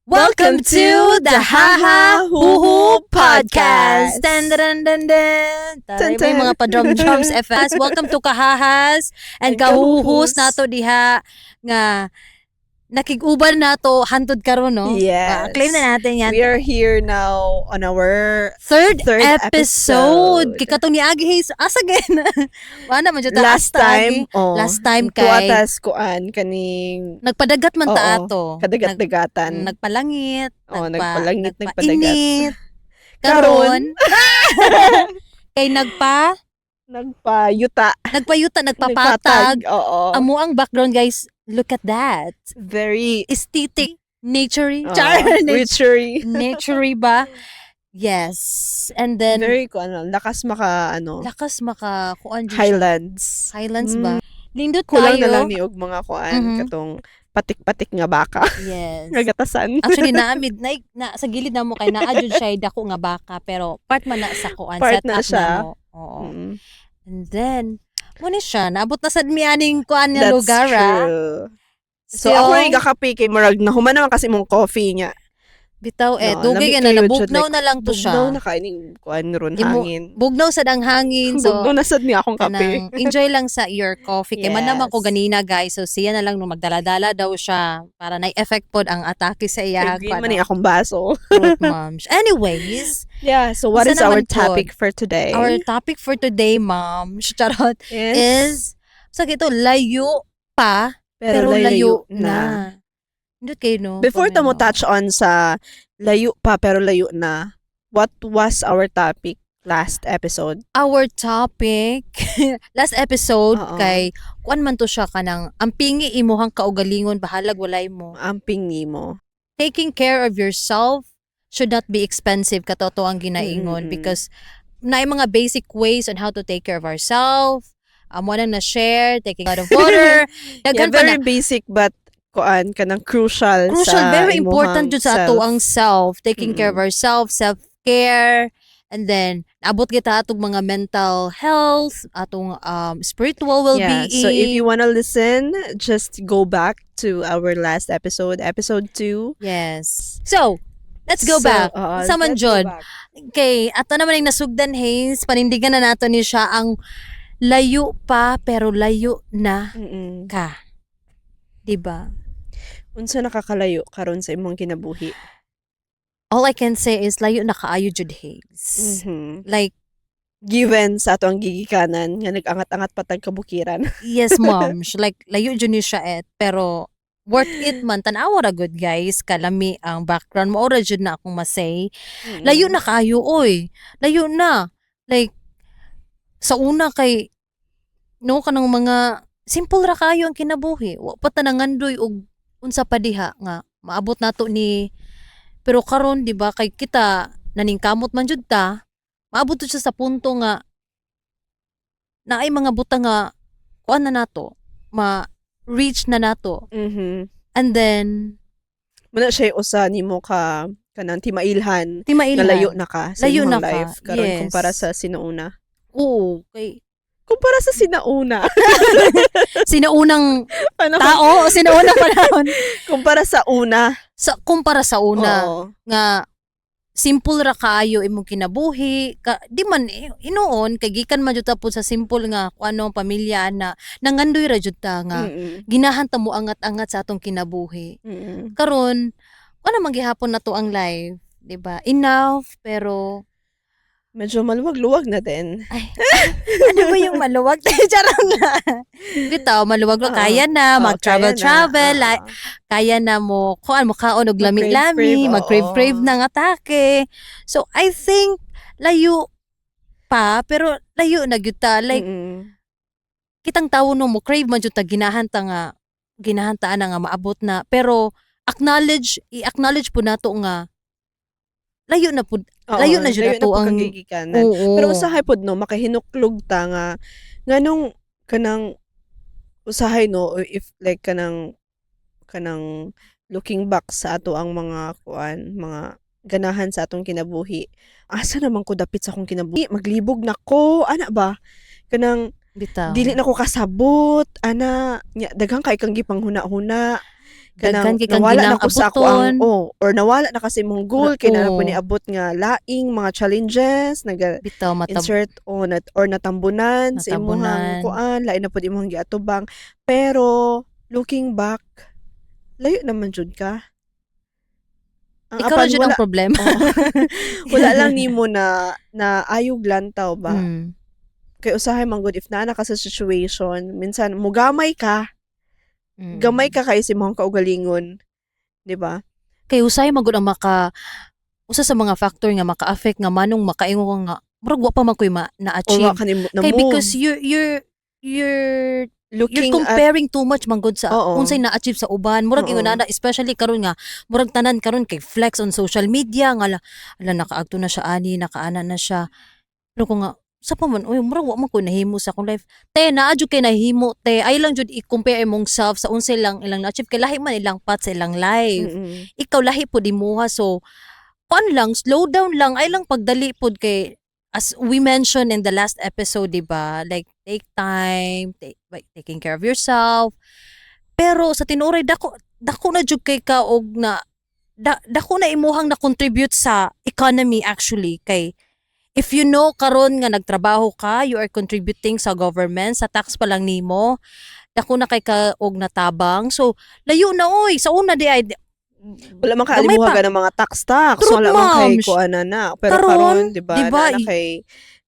Welcome to the Haha Huhu Podcast. Dan dan dan dan. Taray ba yung mga pa-drums FS. Welcome to Kahahas and Kahuhus nato diha nga nakig-uban nato hantod karon no. Yes. Claim na natin yan. We are here now on our Third episode. episode. Kikatong ni Agi Hayes again. Wala man jud Last time kay tuatas kuan kaning nagpadagat man ta ato. kadagat-dagatan. Nagpalangit. Nagpalangit, nagpadagat. Nagpainit. Karon Kay nagpayuta. nagpapatag. Oo. Amo ang background guys, look at that. Very Aesthetic, naturey. witchery. Naturey ba? Yes. And then Very lakas maka lakas maka kuan jud siya. Highlands. Ba? Lindot Kulang tayo. na lang ni og mga kuan Mhm. katong patik-patik nga baka. Yes. Ngagatasan. Actually naamid na sa gilid na mo kay naa jud siya dako nga baka pero part man na sa kuan Part set na up siya. na mo. Oo. Mm. And then mo ni siya naabot na sad mi aning kuan nga That's lugar. true. So, ako rin gakapi kay Murag na human naman kasi mong coffee niya. bitaw dugay lami ka na kayo, nabugnaw Chud, na lang to siya. Bugnaw na kaining kuan ron Imo- hangin. Bugnaw sad ang hangin. So Bugnaw na sad niya akong kape. kanang enjoy lang sa your coffee. Kay man naman ko Yes. ganina guys. So siya na lang nung magdala-dala daw siya para na-effect pod ang atake sa iya. Kay green man ni akong baso. Moms. Anyways, Yeah, so what Isa is our naman po, topic for today? our topic for today, mom, charot, is sa gito layo pa pero layo na. Hindi kayo no. Before ta mo Comment, no? touch on sa layo pa pero layo na, what was our topic last episode? Our topic last episode Oo. kay kuan man to siya kanang ang pingi imuhang kaugalingon bahalag walay mo. Amping nimo. Taking care of yourself should not be expensive katoto ang ginaingon Mm-mm. because na mga basic ways on how to take care of ourselves. Mo na share, taking out of water. Yeah, Daghan pa very na basic but kuan kanang crucial sa very imuhang important jud sa ato ang self, taking care of ourselves, self-care, and then abot kita atong mga mental health, atong spiritual well-being. Yeah, so if you wanna listen, just go back to our last episode 2. yes. So, let's go back. Sa man jud. Kay ato naman yung nasugdan Hayes, panindigan na nato ni siya ang layo pa pero layo na ka. Diba? Unsa nakakalayo karon sa imong kinabuhi? All I can say is layo na kaayo jud Hayes. Like, Given sa ato ang gigikanan nga nag-angat-angat patag kabukiran. yes mom, like layo jud ni siya pero worth it man tanawa ra good guys, kalami ang background mo ora jud na akong masay. Layo na kaayo oy. Layo na. Like sa una kay no kanang mga simple ra kayo ang kinabuhi. Wa pa ta nangandoy og unsa pa diha nga maabot nato ni pero karon di ba kay kita naningkamot man jud ta maabot jud siya sa punto nga naay mga butang nga kuan na nato ma-reach na nato and then Muna siya usa nimo ka kanang timailhan di nga mailhan. layo na ka sa Layo imong na ka, life karon yes. kumpara sa sinauna. Oo kay Kumpara sa sinauna. sinaunang Ano? tao o sinaunang panahon Kumpara sa una. sa kumpara sa una Oo. nga simple ra kaayo imong kinabuhi di man inuon kay gikan man jud ta po sa simple nga kuano ang pamilya na nangandoy ra jud ta nga ginahan ta mo angat-angat sa atong kinabuhi karon ano man gihapon na to ang life di ba enough pero Medyo maluwag-luwag na din. ano ba yung maluwag charang nga bitaw maluwag Oo. kaya na Oo, mag-travel kaya na. travel Oo. kaya na mo kuan mo kaon og Mag-crave-crave, lami-lami oo. mag-crave ng atake so I think layo pa pero layo na gyud ta like kitang tawo no mo crave man jud ta ginahantaan nga maabot na pero i-acknowledge po nato nga layo na po Oo, layo na jud ato po ang kagigikanan. oo Pero usahay pod no makahinuklog ta nga nganong kanang usahay no or if like kanang looking back sa ato ang mga mga ganahan sa atong kinabuhi. Asa naman ko dapit sa akong kinabuhi? Maglibog na ko, ana ba? Kanang bitaw dili na ko kasabot, ana, nya daghang kay kang gipanghuna-huna. Daghan kanang kay kang nawala ginang na ko sa ako ang abuton. or nawala na kasi imong goal kay na po Oo, niabot nga laing mga challenges bitaw insert o or natambunan sa imuhang natabunan. kuan lain na pud imong giatubang pero looking back layo naman jud ka ang Ikaw ra apan jud wala ang problema. oo wala lang nimo na ayog lantaw ba Mm, kay usahay man gud if naa na ka sa situation minsan gamay mm. ka kay sa imong kaugalingon, 'di ba? Kay husay man gud ang usa sa mga factor nga maka-affect nga manong makaingon ka nga murag wa pa man ko'y Or wa na-achieve. ka nimo Kay na-move. because you're you're Looking at comparing too much man gud sa oo, unsay na-achieve sa uban. Murag ingon oo. ana especially karon nga murag tanan karon kay flex on social media nga ala nakaadto na siya ani, nakaana na siya. Pero ko nga sa pa man uy murag wa man ko nahimo sa akong life. Te naa jud kay nahimo te. Ay lang jud i-compare imong self sa unsay lang ilang na-achieve kay lahi man ilang path sa ilang life. Mm. Ikaw lahi pud imuha so kuan lang, slow down lang, ay lang pagdali pod kay as we mentioned in the last episode, 'di ba? Like take time, like taking care of yourself. Pero sa tinuray dako dako na jud kay ka og dako na imuhang na contribute sa economy actually kay if you know karon nga nagtrabaho ka, you are contributing sa government, sa tax pa lang nimo, dako na kay ka og natabang. So layo na oy, sa una di ay Wala man gamay pa. kaalimuhagan ng mga tax-tax, Truth wala man kay ma'am. kuan na. Pero karon, Karon, 'di 'di ba, ba? naa na kay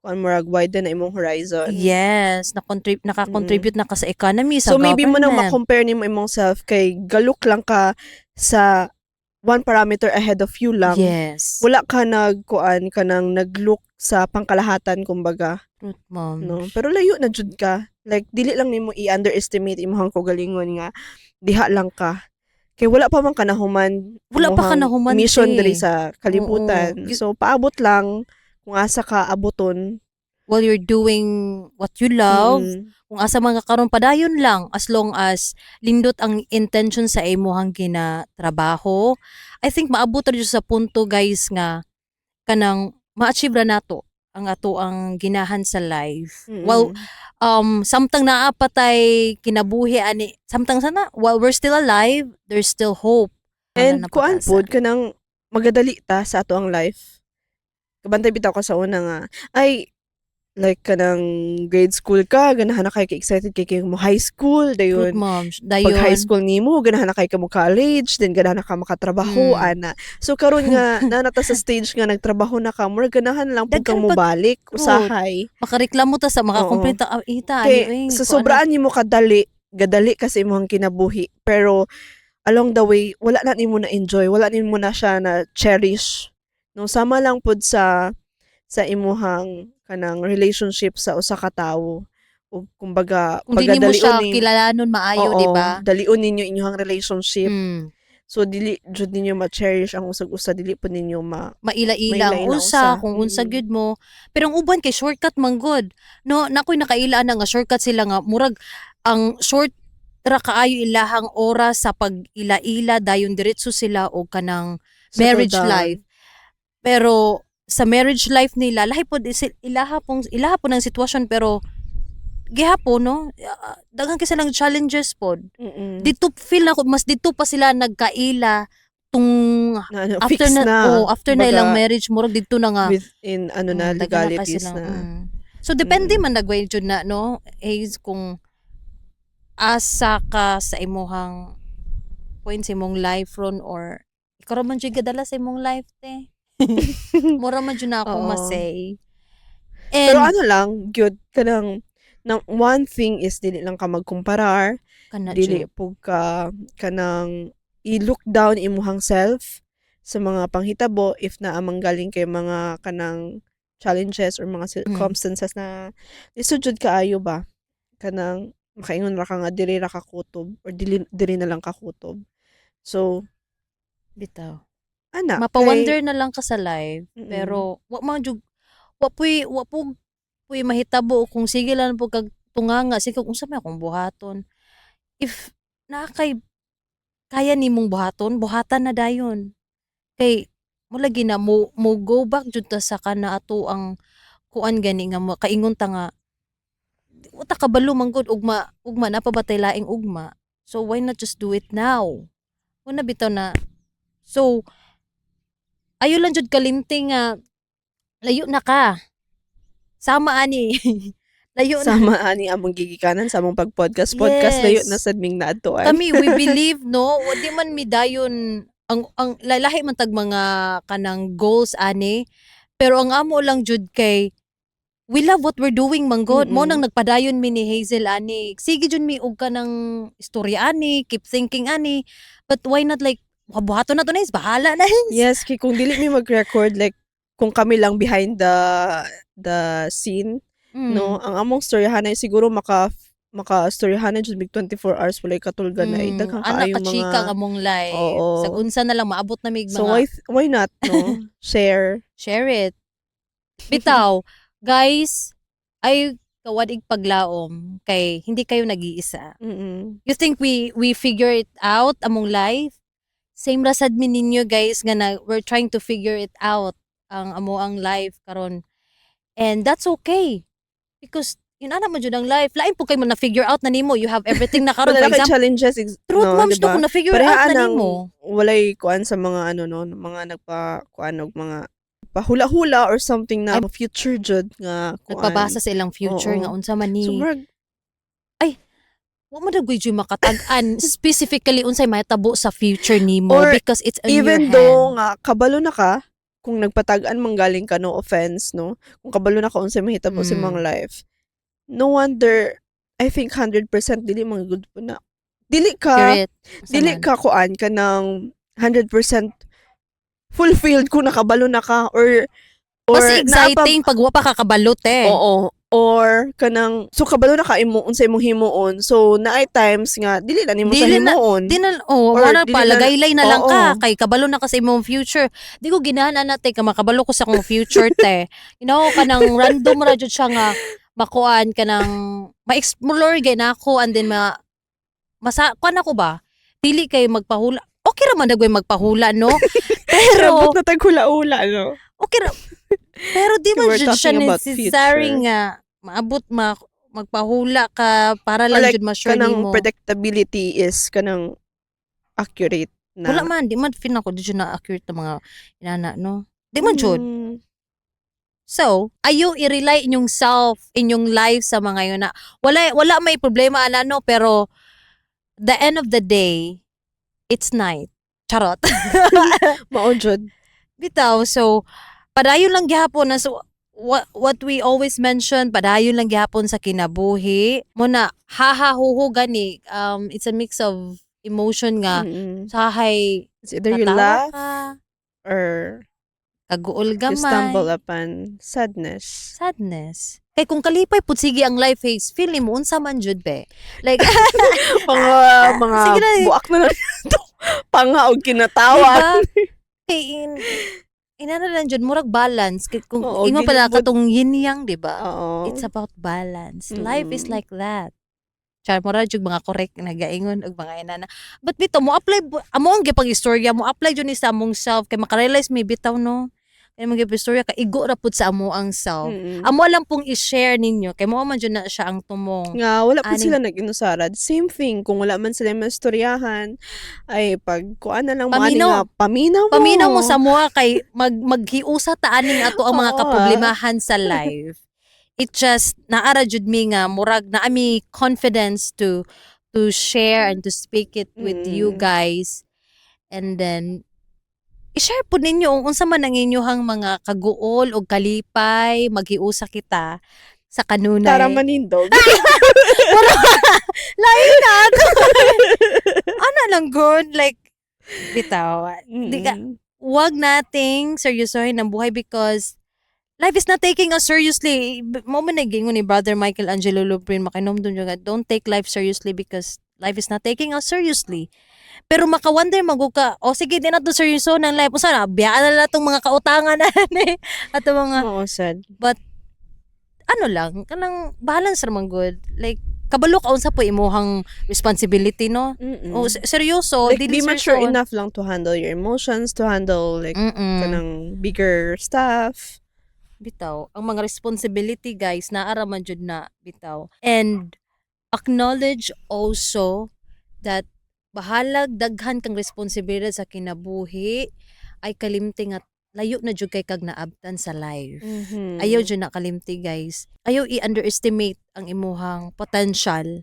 kuan murag widen na imong horizon. Yes, Mm. naka-contribute na ka sa economy, sa So maybe mo nang government. ma-compare nimo imong self kay galuk lang ka sa one parameter ahead of you lang. Yes. Wala ka nagkuan kanang nag-look sa pangkalahatan kumbaga. Truth, ma'am. No, pero layo na jud ka. Like dili lang nimo i-underestimate imong kaugalingon nga diha lang ka. Kay wala pa man kanahuman Wala pa ka imong mission nahumante. diri sa Oo. kalibutan. So paabot lang kung asa ka abuton. While you're doing what you love, Mm. kung asa man ka karon padayon lang as long as lindot ang intention sa imong ginatrabaho. I think maabot ra jud sa punto guys nga kanang ma-achieve ra nato ang ato ang ginahan sa life. Well, Mm. samtang naa pa tay kinabuhi ani samtang sana while we're still alive there's still hope wala And na kuan pag-asa. pod kanang magadali ta sa ato ang life. Kabantay bitaw ka sa una nga ay like kanang grade school ka ganahan na kay excited kay mo high school Truth dayon mom pag high dayon school nimo ganahan na kay ka mo college then ganahan na ka makatrabaho mm. ana so karon nga nanata sa stage nga nagtrabaho na ka murag ganahan lang pud kang Daghan pag mobalik truth usahay makareklamo ta sa oo makakomplete ita kay ani sa ko ana sobraan nimo kadali gadali kasi imong kinabuhi pero along the way wala na nimo na enjoy wala nimo na siya na cherish no sama lang pud sa imuhang kanang relationship sa usa ka tawo ug kumbaga kung di nimo pagadalion siya ni kilalanon maayo di oo ba dalion ninyo inyong relationship mm. so dili jud ninyo ma-cherish ang usag-usa dili po ninyo Maila-ila ang mailain na usa usa kung unsa gyud mo pero ang uban kay shortcut man good no nakoy nakaila na nga shortcut sila nga murag ang short ra kaayo ilahang oras sa pag-ila-ila dayon diretso sila og kanang settle marriage down life pero sa marriage life nila lahi pod ilaha po ng sitwasyon pero gihapon no daghan kasi lang challenges pod mm dito feel na ko mas dito pa sila nagkaila tung na ano, after fix na na after na ilang kumbaga marriage murag dito na nga within ano na daghan na kasi legalities lang na so depende mm man nagway jud na no is kung asa ka sa imuhang point sa imong life ron or ikaw ra man jud gadala sa imong life te mura man jud na ako oo masay pero and ano lang gyud kanang one thing is dili lang ka magkumparar kana dili jud pug ka kanang i-look down imuhang self sa mga panghitabo if naa manggaling kay mga kanang challenges or mga mm, circumstances na lisod jud kaayo ba kanang makaingon ra ka nga diri ra ka kutob or diri na lang ka kutob so bitaw ana kay mapa-wonder na lang ka sa life mm, pero wa man jud wa puy mahitabo kung sige lang po kag tunganga sige kung unsa may akong buhaton if naa kay kaya nimong buhaton buhatan na dayon kay mo lagi na mo go back jud ta sa kana ato ang kuan gani nga kaingon ta nga uta kabalo man gud ugma na pa ba tay laing ugma so why not just do it now Una bitaw na. So, ayo lang jud kalimting nga layo na ka. Sama ani. Layo na. Sama ani among gigikanan sa among pag-podcast layo na Yes. sad ming naadtuan. Kami we believe no, wa di man mi dayon ang lahi man tag mga kanang goals ani. Pero ang amo lang jud kay we love what we're doing manggod. Mo nang nagpadayon mi ni Hazel ani. Sige jud mi og kanang istorya ani, keep thinking ani. But why not like buhaton na to na is bahala na is. Yes, kay kung dili mi mag-record like kung kami lang behind the scene, no, ang among storyahan ay siguro maka-storyahan jud mig 24 hours walay katulgan na daghang Anak kaayo ka chika mga among life. Oo. Sa unsa na lang maabot na mig So mga why not no? Share. share it. Bitaw, guys, ay kawadig paglaom kay hindi kayo nag-iisa. You think we figure it out among life? Same ra sad mi ninyo guys nga we're trying to figure it out ang amo ang life karon. And that's okay. Because yun ana man jud ang life. Lain po kayo mo na figure out na nimo. You have everything na karon. For Wala na kay example, challenges truth no, moms diba? kung na figure out Parehaan na ng nimo. walay kuan sa mga ano no, mga nagpa-kuan og mga pahula-hula or something na future jud nga kuan. Nagpabasa sa ilang future Oo. nga unsa man ni. So murag Wa man dagoy jud makatag-an specifically unsay mahitabo sa future nimo Or because it's in your even hand. though nga kabalo na ka kung nagpatag-an manggaling ka, no offense no, kung kabalo na ka unsay mahitabo sa mga life, no wonder I think 100% dili mga good po na dili Hear it. Unsa dili man. ka kuan ka ng 100% fulfilled kung nakabalo na ka or Mas exciting pag wa pa kakabalo te. oo, or kanang so kabalo na ka imo unsay imong himuon, so naay times nga dili na nimo sa Dili na- himuon. Di na, Or wala dili pa, na- lagaylay na lang Oo. ka, kay kabalo na ka sa imong future. Di ko ginahan na te, ka makabalo ko sa akong future te. You know, kanang random ra jud siya nga, makuan, kanang, ma-explore gay na ako, and then kuan ako ba? Dili kay magpahula. Okay ra man dagway magpahula, no? Pero, Rabot na taghula-hula no. okay ra. Pero di man We're jud siya talking about necessary future. nga, maabot magpahula ka, para lang like, jud ma-sure Kanang nimo. predictability is kanang accurate na. Wala man, di man feel ako, di siya na-accurate na mga inana, no? Di man jud. So, ayo i-rely inyong self, inyong life sa mga yun na, wala may problema, no? Pero, the end of the day, it's night. Charot. Mao jud. Bitaw, so, padayon lang gihapon na, so, what we always mention, padayon lang gihapon sa kinabuhi. Muna, huhu gani, it's a mix of emotion nga, sahay, It's either you tatawa laugh ka, or kaguol you stumble gamay, upon sadness. sadness. Kay kung kalipay pud sige ang life phase, feel nimo unsa man jud be. Like mga Sige na. buak na lang to. Panga og kinatawa. diba? Kay inana lang jud murag balance kay kung Oo, ingo pala gilid- katong yin yang, di ba? Oo. It's about balance. Life is Mm. like that. Char mo ra jud mga correct na gaingon og mga inana. But bitaw mo apply amo ang gipang istorya mo apply jud ni sa among self kay makarealize mi bitaw no. Kay mga istorya ka igo ra pud sa amo ang self. Amo lang pong i-share ninyo kay mo man jud na siya ang tumong. Nga, wala pa Aning- sila nag-inusarad. Same thing, kung wala man sila mastoryahan, ay pag kuan na lang mga Paminaw. nga, paminaw mo. Paminaw mo sa mua kay maghiusa ta aning ato ang mga Oo. kaproblemahan sa life. It just naara jud mi nga murag na ami confidence to share and to speak it with you guys. And then i-share po ninyo kung unsa man ang inyong mga kaguol o kalipay, maghiusa kita sa kanunay. Tara manindog. Lain na. Ano lang good, like, bitaw. Di ka, wag nating seryosohin ang buhay because life is not taking us seriously. Mo man nagingon ni Brother Michael Angelo Lubrin, makinom dun yung don't take life seriously because life is not taking us seriously. Pero maka-wonder maguka, sige, di na to seryoso ng life. Usa na, biyaan na lang itong mga kautangan na at mga, Oo, sad. ano lang, kanang balance naman good. Like, kabalo ka unsa po imuhang responsibility, no? O, seryoso, Like, dili be mature seryoso. enough lang to handle your emotions, to handle like kanang bigger stuff. Bitaw, ang mga responsibility guys, naara man jud na bitaw. And acknowledge also that bahalag daghan kang responsibilidad sa kinabuhi ay kalimti nga layo na jud kay kag naabtan sa life. Ayaw jud na kalimti guys. Ayaw i-underestimate ang imuhang potential.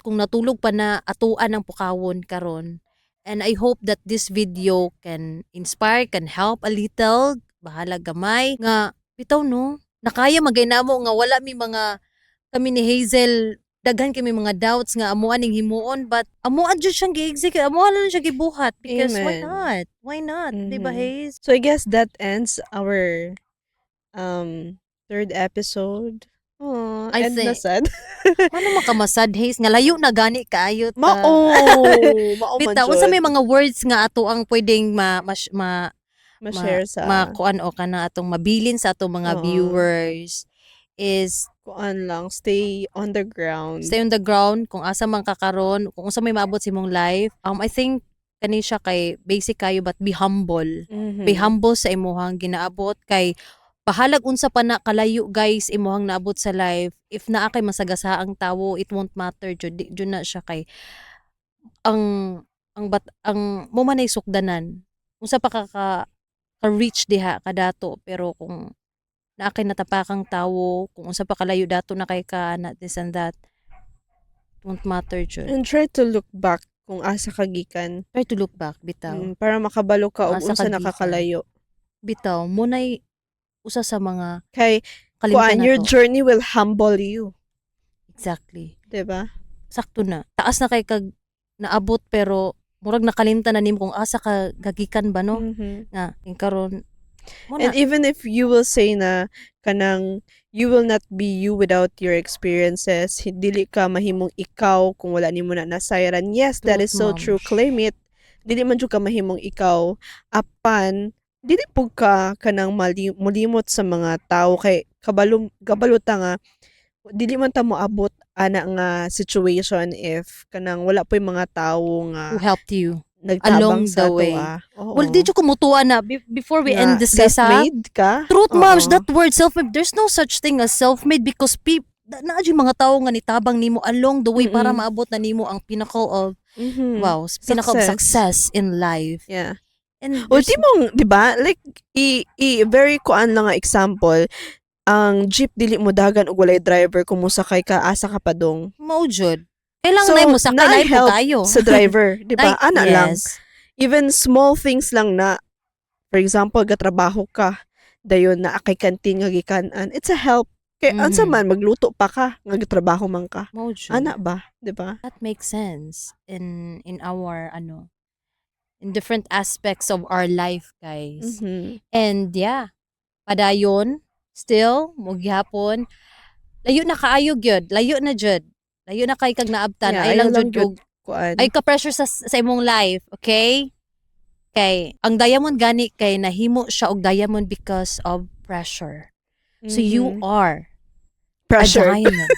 Kung natulog pa na atuan ang pukawon karon. And I hope that this video can inspire, can help a little, bahala gamay nga bitaw no. Nakaya magay namo nga wala mi mga kami ni Hazel daghan kami mga doubts nga amuan ning himuon but amuan jud siyang gi-execute, amuan lang siya gibuhat because why Amen. not? Why not? Di ba, Haze? So I guess that ends our third episode. Oh, I end na think- sad. Ano makamasad, Haze? Nga layo na gani kaayo ta. Mao man Bitaw, jud. unsa may mga words nga ato ang pwedeng ma-share sa makuan o kana atong mabilin sa atong mga Oo. viewers is kuan lang, stay on the ground. stay on the ground kung asa man kakaron, kung unsa may maabot sa imong life. I think kani siya kay basic kayo but be humble. Mhm. Be humble sa imuhang ginaabot kay pahalag unsa pa na kalayo guys imuhang naabot sa life. If naa kay masagasaang tawo, it won't matter jud na siya kay ang mo man ay sukdanan. Unsa pa ka reach diha kadato pero kung naa kay natapakang tawo, kung unsa pa kalayo dato na kay ka na this and that, it won't matter jud. And try to look back kung asa kagikan. Try to look back bitaw. Para makabalo ka og Asa unsa kagikan. nakakalayo. Bitaw mo nay usa sa mga Kay kalimtan kuan, your nato. journey will humble you, Exactly. 'di ba? Sakto na. Taas na kay kag naabot pero murag nakalimtan na nimo kung asa ka gagikan ba no? Mhm. Nga karon mo And na even if you will say na kanang you will not be you without your experiences, dili ka mahimong ikaw kung wala nimo na nasayran. Yes, that is so Truth, true. ma'am. Claim it. Dili man jud ka mahimong ikaw apan dili pug ka kanang mulimot sa mga tao kay kabalo ta nga dili man ta moabot ana nga situation if kanang wala po'y mga tao nga who helped you nagtabang along sa the way. ato. Oo. Well, di jud ko mutuan na before we Nga, end this guys ha. self-made ka? Truth moms, Oo. that word self-made, there's no such thing as self-made because naa jud mga tawo nga nitabang nimo along the way para Mm-mm. maabot na nimo ang pinnacle of Mhm. pinnacle of Success. success in life. Yeah. And O there's- di mong, di ba? Like, very kuan lang nga example, ang jeep dili mo dagan og walay driver kung musakay ka asa ka pa dong. mao jud. Kailangan So, na mo sakay naay na po help kayo. sa driver, di ba? Ay, Ana lang. yes. Even small things lang na, for example, gatrabaho ka, dayon na kay kantin nga gikanan, it's a help. Kay ansa Mhm. man magluto pa ka, nga gatrabaho man ka. Mao jud. Ana ba, di ba? That makes sense in our in different aspects of our life, guys. Mhm. And yeah, padayon still mugyapon layo na kaayo gyud, layo na jud. Layo na kay kag naabtan, Yeah, ay ayaw lang lang jud og Kuan. ay ka pressure sa imong life, okay? Kay ang diamond gani kay nahimo siya og diamond because of pressure. So you Mhm. are pressure. a diamond.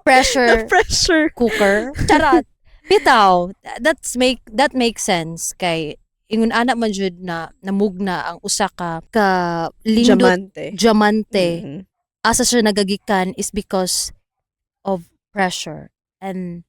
Pressure Pressure. cooker. Charot. Bitaw, that makes sense kay ingon ana man jud na namugna ang usa ka lindot Diamante. diamante. Mhm. Asa siya nagagikan is because of pressure and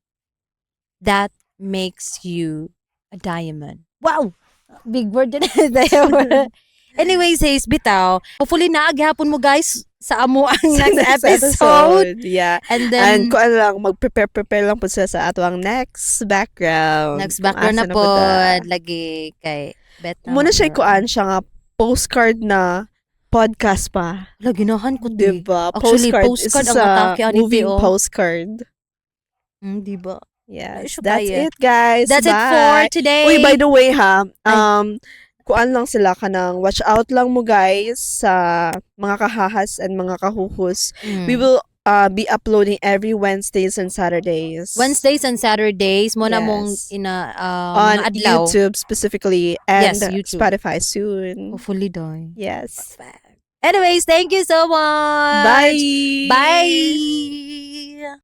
that makes you a diamond. Wow! Big word din diamond. Anyways, Haze, bitaw. Hopefully naaghapon mo guys sa amo ang next episode. Yeah. And And then kuan lang, mag-prepare lang po sila sa ato ang next background. next Kung background na asa po da. lagi kay Bet na. Muna siya kuan siya nga postcard na podcast pa. Lagi nahan ko di. Diba? Actually, Postcard. postcard Isa ang sa atake, ani, moving Tio. postcard. Di ba? Yes. siya That's kaya. it, guys. That's it Bye. for today. Uy, by the way ha, kuan lang sila kanang watch out lang mo guys sa mga kahahas and mga kahuhus. We will be uploading every Wednesdays and Saturdays. Wednesdays and Saturdays mo na mong Yes. mga on adlaw. YouTube specifically and Yes, YouTube. Spotify soon. Hopefully doy. Yes. Anyways, thank you so much. Bye. Bye.